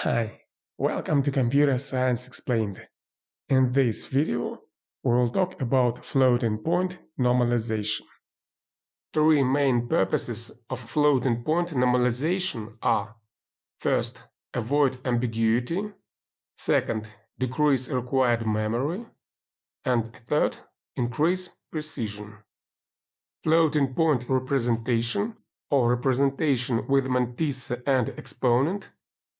Hi, welcome to Computer Science Explained. In this video, we will talk about floating point normalization. Three main purposes of floating point normalization are: first, avoid ambiguity; second, decrease required memory; and third, increase precision. Floating point representation, or representation with mantissa and exponent,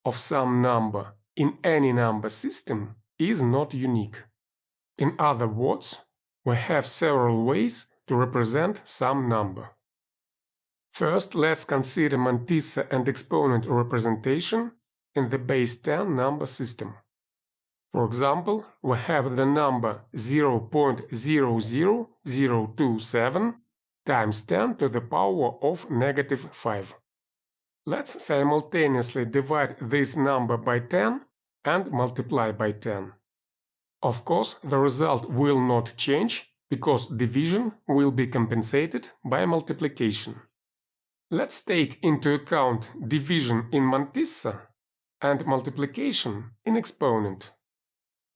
of some number in any number system is not unique. In other words, we have several ways to represent some number. First, let's consider mantissa and exponent representation in the base 10 number system. For example, we have the number 0.00027 times 10 to the power of -5. Let's simultaneously divide this number by 10 and multiply by 10. Of course, the result will not change because division will be compensated by multiplication. Let's take into account division in mantissa and multiplication in exponent.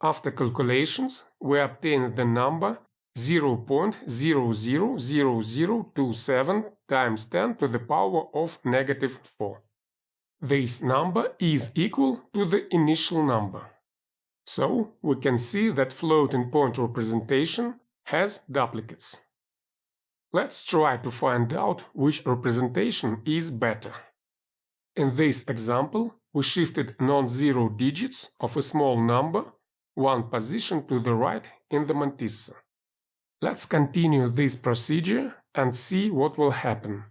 After calculations, we obtain the number 0.000027 times 10 to the power of -4. This number is equal to the initial number. So we can see that floating point representation has duplicates. Let's try to find out which representation is better. In this example, we shifted non-zero digits of a small number one position to the right in the mantissa. Let's continue this procedure and see what will happen.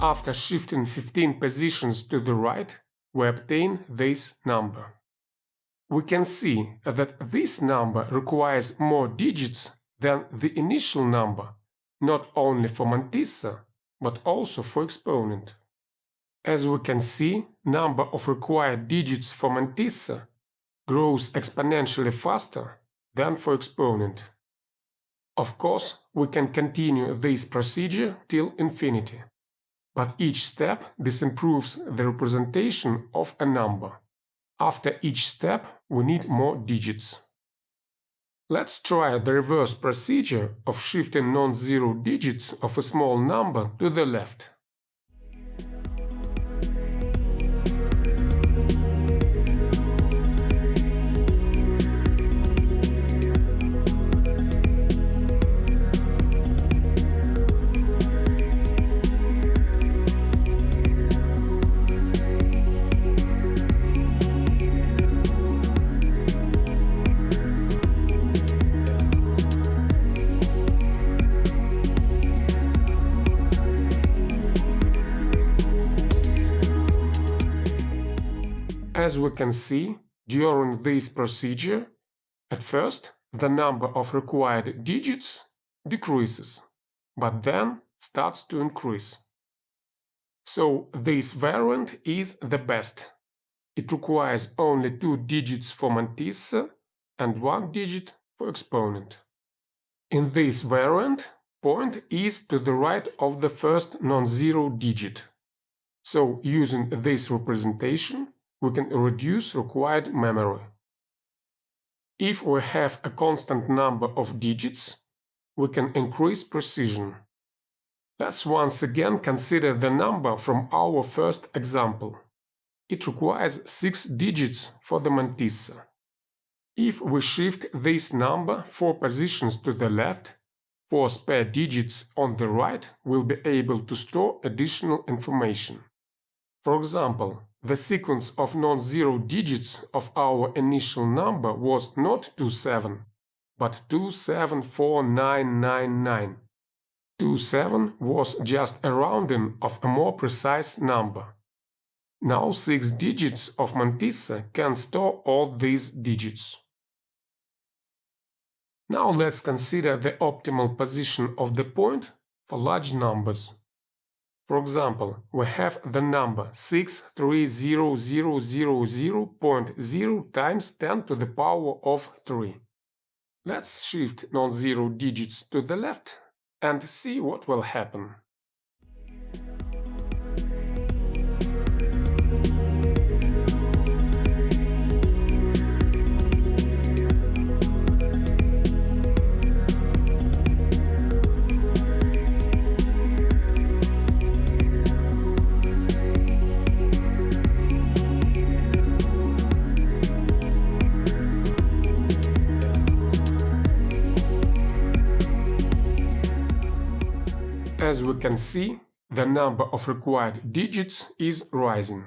After shifting 15 positions to the right, we obtain this number. We can see that this number requires more digits than the initial number, not only for mantissa, but also for exponent. As we can see, number of required digits for mantissa grows exponentially faster than for exponent. Of course, we can continue this procedure till infinity. But each step disimproves the representation of a number. After each step, we need more digits. Let's try the reverse procedure of shifting non-zero digits of a small number to the left. As we can see, during this procedure, at first the number of required digits decreases, but then starts to increase. So this variant is the best. It requires only 2 digits for mantissa and 1 digit for exponent. In this variant, point is to the right of the first non-zero digit. So using this representation, we can reduce required memory. If we have a constant number of digits, we can increase precision. Let's once again consider the number from our first example. It requires 6 digits for the mantissa. If we shift this number 4 positions to the left, 4 spare digits on the right will be able to store additional information. For example, the sequence of non-zero digits of our initial number was not 27, but 2749999. 27 was just a rounding of a more precise number. Now 6 digits of mantissa can store all these digits. Now let's consider the optimal position of the point for large numbers. For example, we have the number 63000.0 times 10 to the power of 3. Let's shift non-zero digits to the left and see what will happen. As we can see, the number of required digits is rising.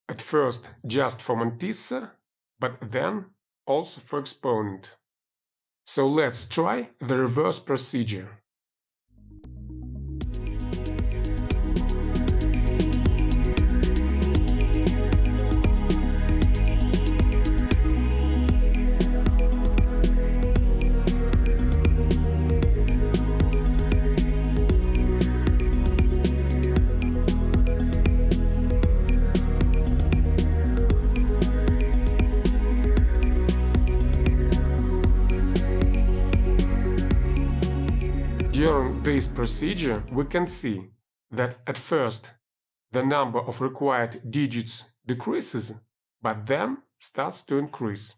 At first just for mantissa, but then also for exponent. So let's try the reverse procedure. During this procedure, we can see that at first the number of required digits decreases, but then starts to increase.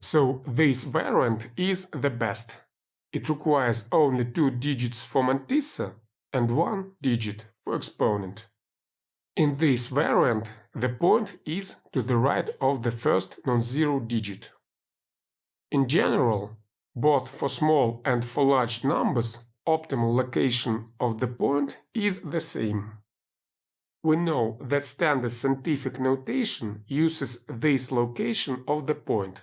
So this variant is the best. It requires only 2 digits for mantissa and 1 digit for exponent. In this variant, the point is to the right of the first non-zero digit. In general, both for small and for large numbers, optimal location of the point is the same. We know that standard scientific notation uses this location of the point,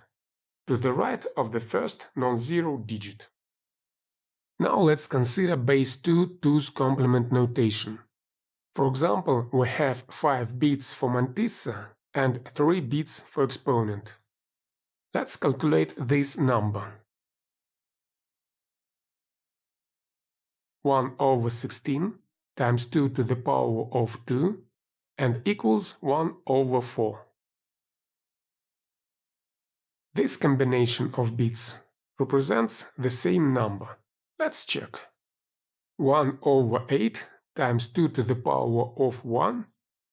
to the right of the first non-zero digit. Now let's consider base 2 2's complement notation. For example, we have 5 bits for mantissa and 3 bits for exponent. Let's calculate this number. 1/16 times 2 to the power of 2 and equals 1/4. This combination of bits represents the same number. Let's check. 1/8 times 2 to the power of 1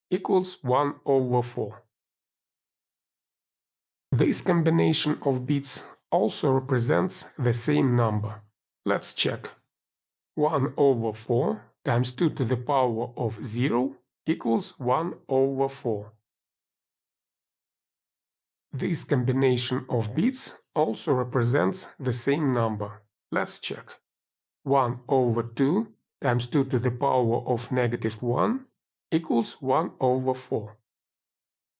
equals 1/4. This combination of bits also represents the same number. Let's check. 1/4 times 2 to the power of 0 equals 1/4. This combination of bits also represents the same number. Let's check. 1/2 times 2 to the power of -1 equals 1/4.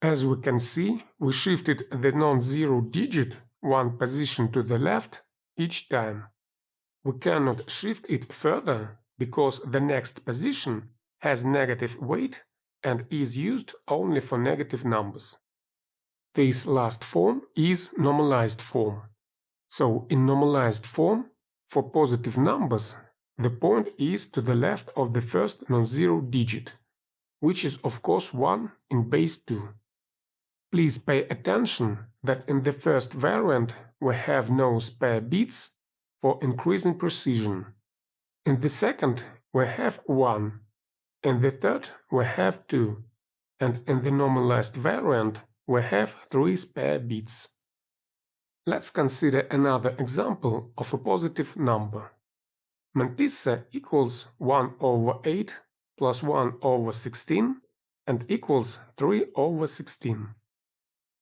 As we can see, we shifted the non-zero digit one position to the left each time. We cannot shift it further because the next position has negative weight and is used only for negative numbers. This last form is normalized form. So in normalized form, for positive numbers, the point is to the left of the first non-zero digit, which is of course 1 in base 2. Please pay attention that in the first variant we have no spare bits for increasing precision. In the second we have 1, in the third we have 2, and in the normalized variant we have 3 spare bits. Let's consider another example of a positive number. Mantissa equals 1/8 plus 1/16 and equals 3/16.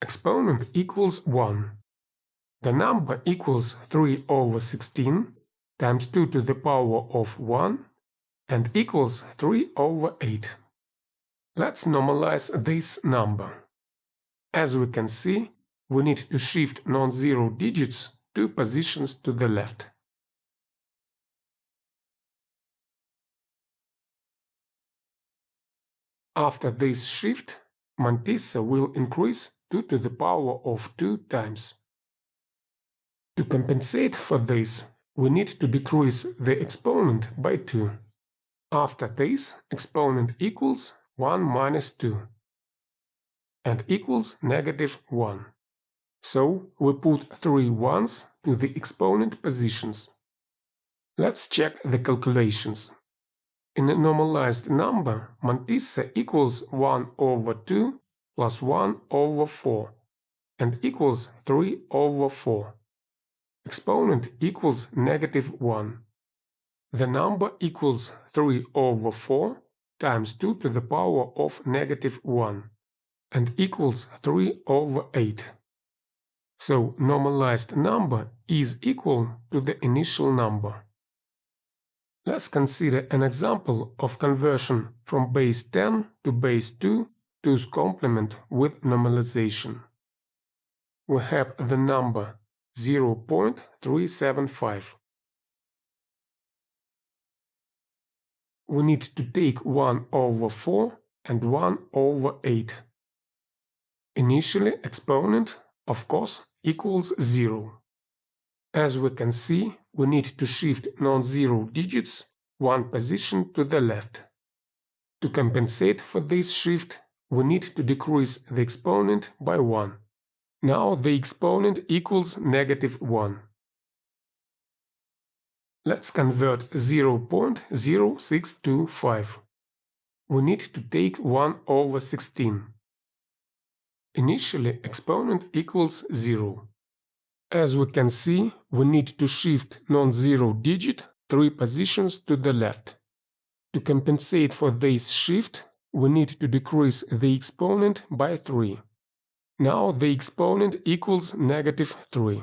Exponent equals 1. The number equals 3/16 times 2 to the power of 1 and equals 3/8. Let's normalize this number. As we can see, we need to shift non-zero digits 2 positions to the left. After this shift, mantissa will increase 2 to the power of 2 times. To compensate for this, we need to decrease the exponent by 2. After this, exponent equals 1 minus 2 and equals negative 1. So we put 3 ones to the exponent positions. Let's check the calculations. In a normalized number, mantissa equals 1 over 2 plus 1 over 4 and equals 3 over 4. Exponent equals negative 1. The number equals 3 over 4 times 2 to the power of negative 1 and equals 3 over 8. So normalized number is equal to the initial number. Let's consider an example of conversion from base 10 to base 2 2's complement with normalization. We have the number 0.375. We need to take 1 over 4 and 1 over 8. Initially, exponent, of course, equals 0. As we can see, we need to shift non-zero digits one position to the left. To compensate for this shift, we need to decrease the exponent by 1. Now the exponent equals negative 1. Let's convert 0.0625. We need to take 1 over 16. Initially, exponent equals 0. As we can see, we need to shift non-zero digit 3 positions to the left. To compensate for this shift, we need to decrease the exponent by 3. Now the exponent equals negative 3.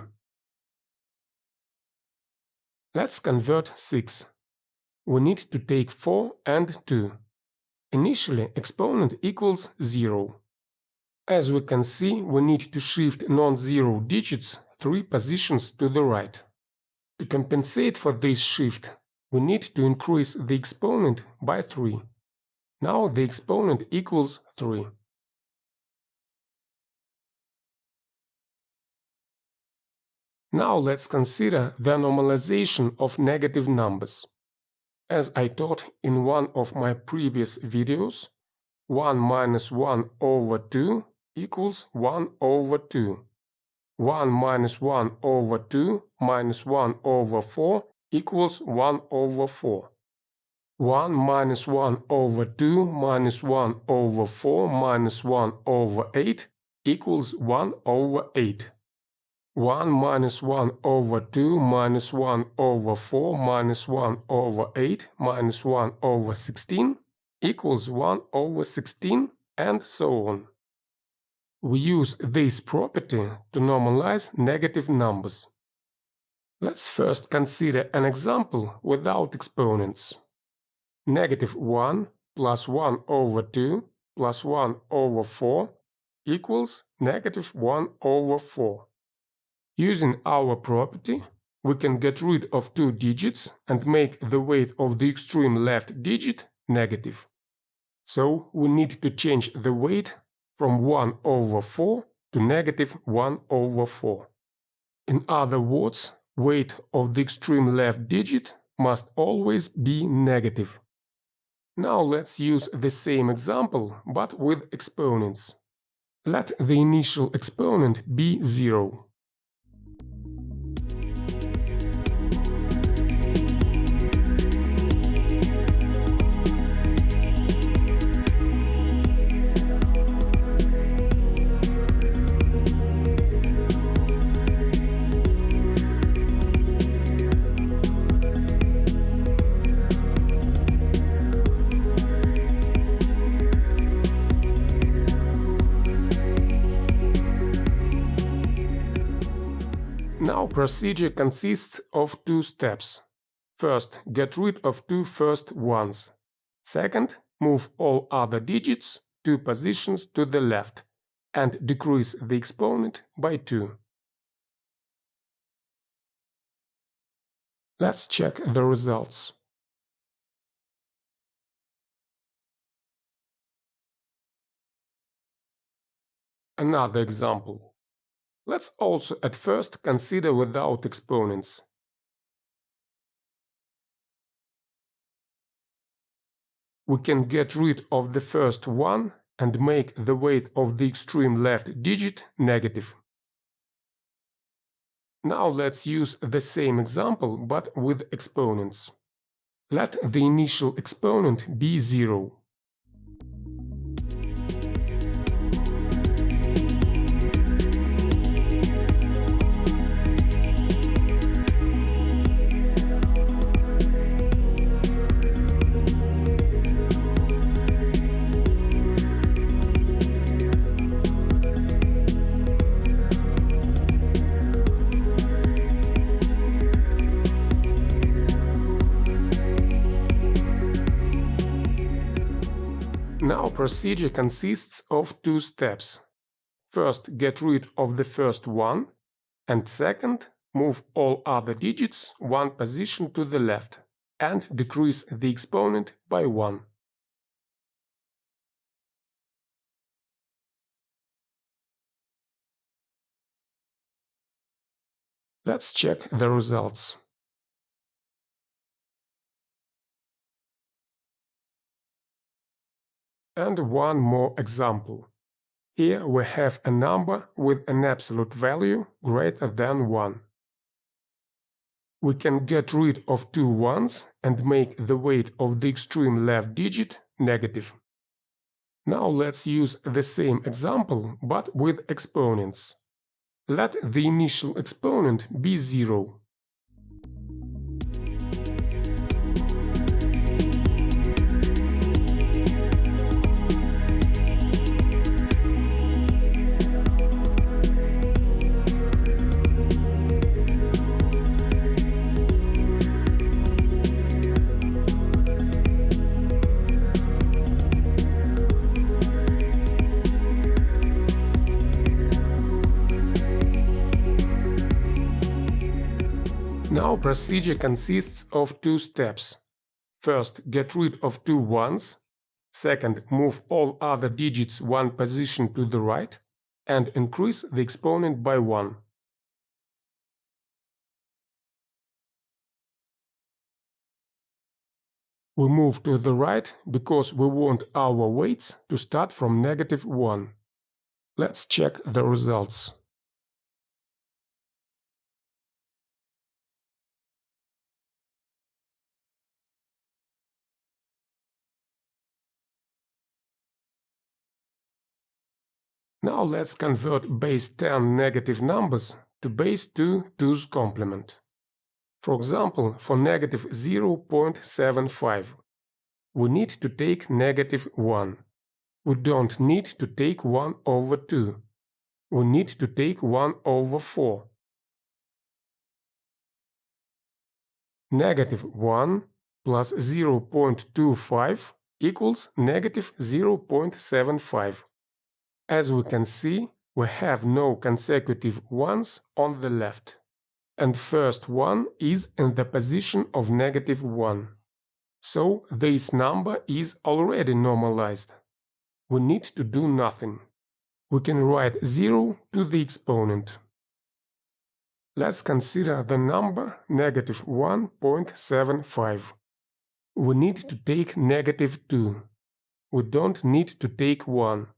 Let's convert 6. We need to take 4 and 2. Initially, exponent equals 0. As we can see, we need to shift non-zero digits 3 positions to the right. To compensate for this shift, we need to increase the exponent by 3. Now the exponent equals 3. Now let's consider the normalization of negative numbers. As I taught in one of my previous videos, 1 minus 1 over 2 equals 1 over 2. 1 minus 1 over 2 minus 1 over 4 equals 1 over 4. 1 minus 1 over 2 minus 1 over 4 minus 1 over 8 equals 1 over 8. 1 minus 1 over 2 minus 1 over 4 minus 1 over 8 minus 1 over 16 equals 1 over 16, and so on. We use this property to normalize negative numbers. Let's first consider an example without exponents. Negative 1 plus 1 over 2 plus 1 over 4 equals negative 1 over 4. Using our property, we can get rid of 2 digits and make the weight of the extreme left digit negative. So we need to change the weight from 1 over 4 to negative 1 over 4. In other words, weight of the extreme left digit must always be negative. Now let's use the same example, but with exponents. Let the initial exponent be 0. Now procedure consists of 2 steps. First, get rid of 2 first ones. Second, move all other digits 2 positions to the left and decrease the exponent by 2. Let's check the results. Another example. Let's also at first consider without exponents. We can get rid of the first one and make the weight of the extreme left digit negative. Now let's use the same example but with exponents. Let the initial exponent be 0. Now procedure consists of two steps. First, get rid of the first one, and second, move all other digits one position to the left and decrease the exponent by 1. Let's check the results. And one more example. Here we have a number with an absolute value greater than 1. We can get rid of two ones and make the weight of the extreme left digit negative. Now let's use the same example but with exponents. Let the initial exponent be 0. Now procedure consists of two steps. First, get rid of two ones. Second, move all other digits one position to the right and increase the exponent by 1. We move to the right because we want our weights to start from -1. Let's check the results. Now let's convert base 10 negative numbers to base 2 2's complement. For example, for -0.75, we need to take -1. We don't need to take 1/2. We need to take 1/4. -1 plus 0.25 equals -0.75. As we can see, we have no consecutive ones on the left, and first one is in the position of -1. So this number is already normalized. We need to do nothing. We can write 0 to the exponent. Let's consider the number -1.75. We need to take -2. We don't need to take 1.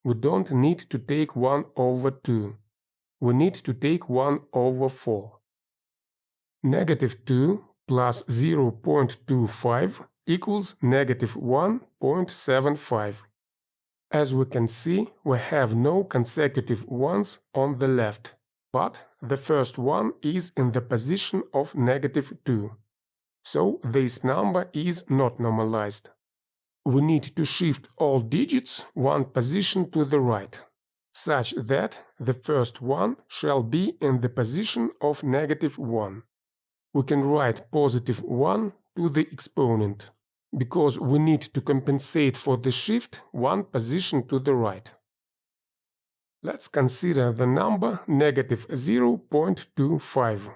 We don't need to take 1/2. We need to take 1/4. -2 plus 0.25 equals -1.75. As we can see, we have no consecutive ones on the left, but the first one is in the position of -2. So this number is not normalized. We need to shift all digits one position to the right, such that the first one shall be in the position of -1. We can write +1 to the exponent, because we need to compensate for the shift one position to the right. Let's consider the number -0.25.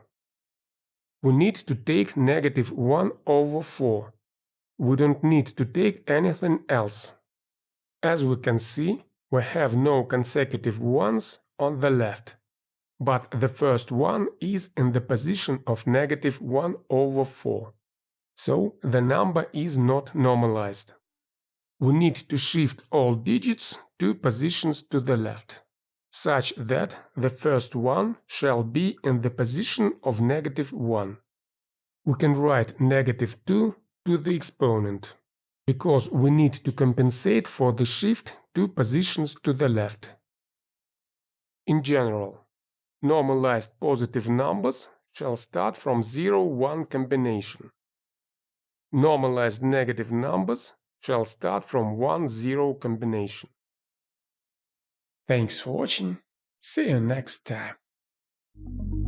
We need to take -1/4. We don't need to take anything else. As we can see, we have no consecutive ones on the left, but the first one is in the position of negative 1 over 4. So the number is not normalized. We need to shift all digits 2 positions to the left, such that the first one shall be in the position of negative 1. We can write negative 2 to the exponent, because we need to compensate for the shift 2 positions to the left. In general, normalized positive numbers shall start from 0-1 combination. Normalized negative numbers shall start from 1-0 combination. Thanks for watching. See you next time.